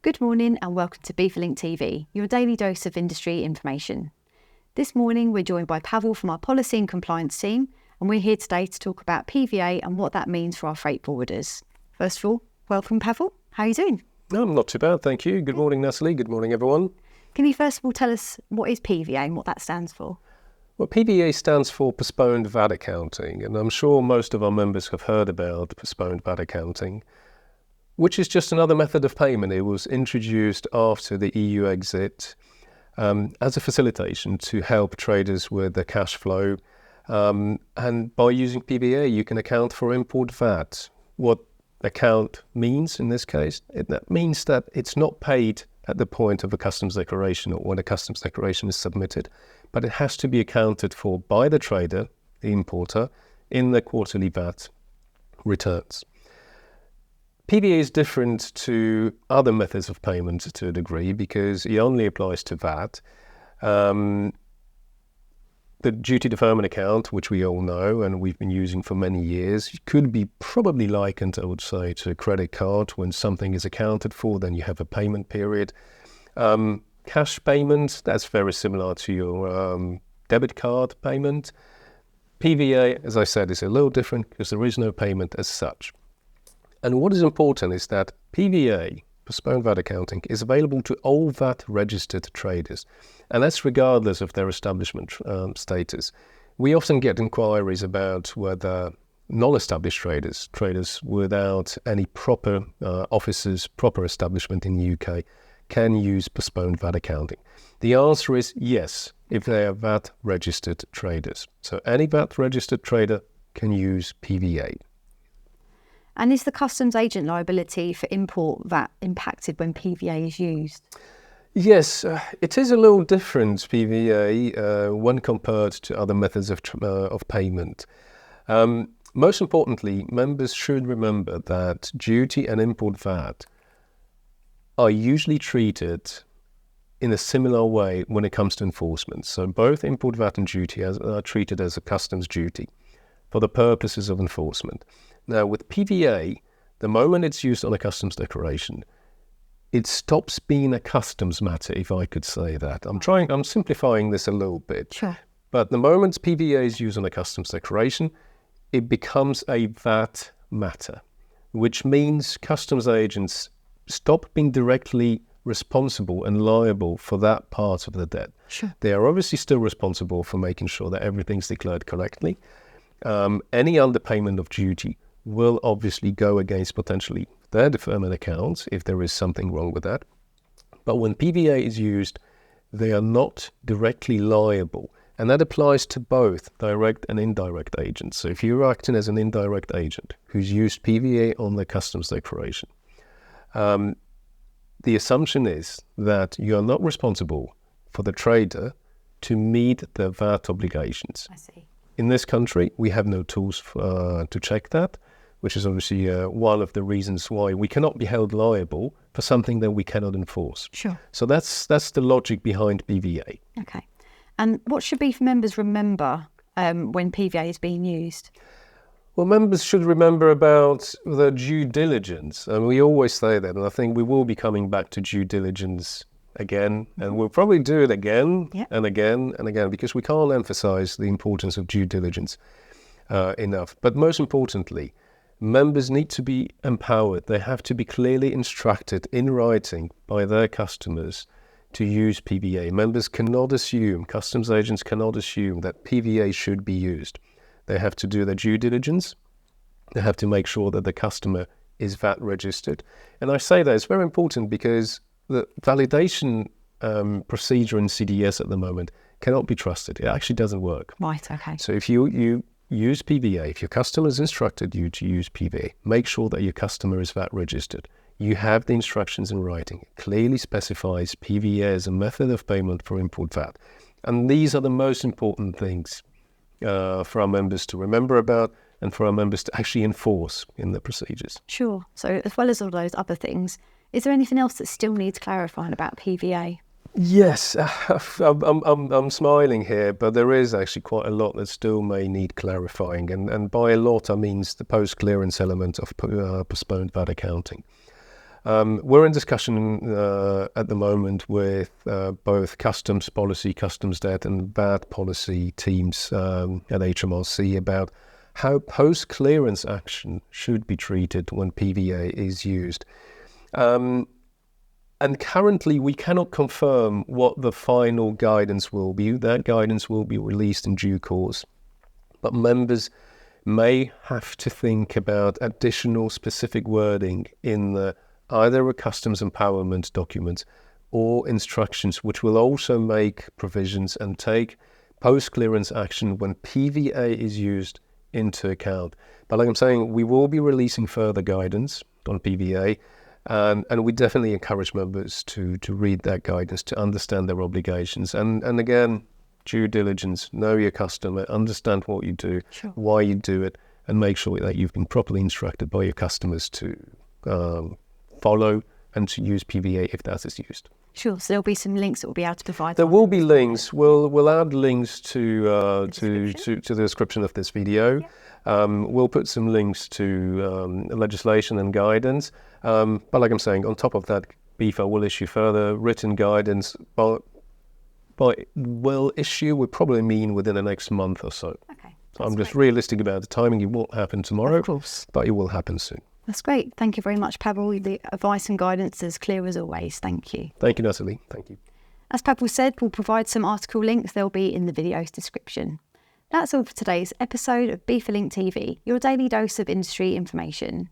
Good morning and welcome to Beeferlink TV, your daily dose of industry information. This morning we're joined by Pawel from our policy and compliance team, and we're here today to talk about PVA and what that means for our freight forwarders. First of all, welcome Pawel. How are you doing? I'm not too bad, thank you. Good morning, Natalie. Good morning, everyone. Can you first of all tell us what is PVA and what that stands for? Well, PVA stands for Postponed VAT Accounting, and I'm sure most of our members have heard about Postponed VAT Accounting, which is just another method of payment. It was introduced after the EU exit as a facilitation to help traders with their cash flow. And by using PVA, you can account for import VAT. What account means in this case, that means that it's not paid at the point of a customs declaration or when a customs declaration is submitted, but it has to be accounted for by the trader, the importer, in the quarterly VAT returns. PVA is different to other methods of payment to a degree because it only applies to VAT. The duty deferment account, which we all know and we've been using for many years, could be probably likened, I would say, to a credit card. When something is accounted for, then you have a payment period. Cash payment, that's very similar to your debit card payment. PVA, as I said, is a little different because there is no payment as such. And what is important is that PVA, Postponed VAT Accounting, is available to all VAT-registered traders, and that's regardless of their establishment status. We often get inquiries about whether non-established traders without any proper offices, proper establishment in the UK, can use Postponed VAT Accounting. The answer is yes, if they are VAT-registered traders. So any VAT-registered trader can use PVA. And is the customs agent liability for import VAT impacted when PVA is used? Yes, it is a little different, PVA, when compared to other methods of payment. Most importantly, members should remember that duty and import VAT are usually treated in a similar way when it comes to enforcement. So both import VAT and duty are treated as a customs duty for the purposes of enforcement. Now, with PVA, the moment it's used on a customs declaration, it stops being a customs matter, if I could say that. I'm simplifying this a little bit. Sure. But the moment PVA is used on a customs declaration, it becomes a VAT matter, which means customs agents stop being directly responsible and liable for that part of the debt. Sure. They are obviously still responsible for making sure that everything's declared correctly. Any underpayment of duty will obviously go against potentially their deferment accounts if there is something wrong with that. But when PVA is used, they are not directly liable. And that applies to both direct and indirect agents. So if you're acting as an indirect agent who's used PVA on the customs declaration, the assumption is that you are not responsible for the trader to meet the VAT obligations. I see. In this country, we have no tools to check that, which is obviously one of the reasons why we cannot be held liable for something that we cannot enforce. Sure. So that's the logic behind PVA. Okay. And what should Beef members remember when PVA is being used? Well, members should remember about the due diligence. And we always say that, and I think we will be coming back to due diligence again, and we'll probably do it again and again and again, because we can't emphasize the importance of due diligence enough. But most importantly, members need to be empowered. They have to be clearly instructed in writing by their customers to use PVA. Members cannot assume, customs agents cannot assume that PVA should be used. They have to do their due diligence. They have to make sure that the customer is VAT registered. And I say that it's very important because the validation procedure in CDS at the moment cannot be trusted. It actually doesn't work. Right, okay. So if you use PVA, if your customer has instructed you to use PVA, make sure that your customer is VAT registered. You have the instructions in writing. It clearly specifies PVA as a method of payment for import VAT. And these are the most important things for our members to remember about and for our members to actually enforce in the procedures. Sure. So as well as all those other things, is there anything else that still needs clarifying about PVA? Yes, I'm smiling here, but there is actually quite a lot that still may need clarifying. And by a lot, I mean the post-clearance element of postponed VAT accounting. We're in discussion at the moment with both customs policy, customs debt and VAT policy teams at HMRC about how post-clearance action should be treated when PVA is used. And currently we cannot confirm what the final guidance will be. That guidance will be released in due course. But members may have to think about additional specific wording in either a customs empowerment document or instructions, which will also make provisions and take post-clearance action when PVA is used into account. But like I'm saying, we will be releasing further guidance on PVA, and we definitely encourage members to read that guidance, to understand their obligations. And again, due diligence, know your customer, understand what you do, Sure. why you do it, and make sure that you've been properly instructed by your customers to follow and to use PVA if that is used. Sure. So there'll be some links that we'll be able to provide. There will be links. We'll add links to the description of this video. Yeah. We'll put some links to legislation and guidance. But like I'm saying, on top of that, BFA will issue further written guidance. But will issue would probably mean within the next month or so. Okay. So I'm just realistic about the timing. It won't happen tomorrow, Of course. but it will happen soon. That's great. Thank you very much, Pavel. The advice and guidance is clear as always. Thank you. Thank you, Natalie. Thank you. As Pavel said, we'll provide some article links. They'll be in the video's description. That's all for today's episode of BFA Link TV, your daily dose of industry information.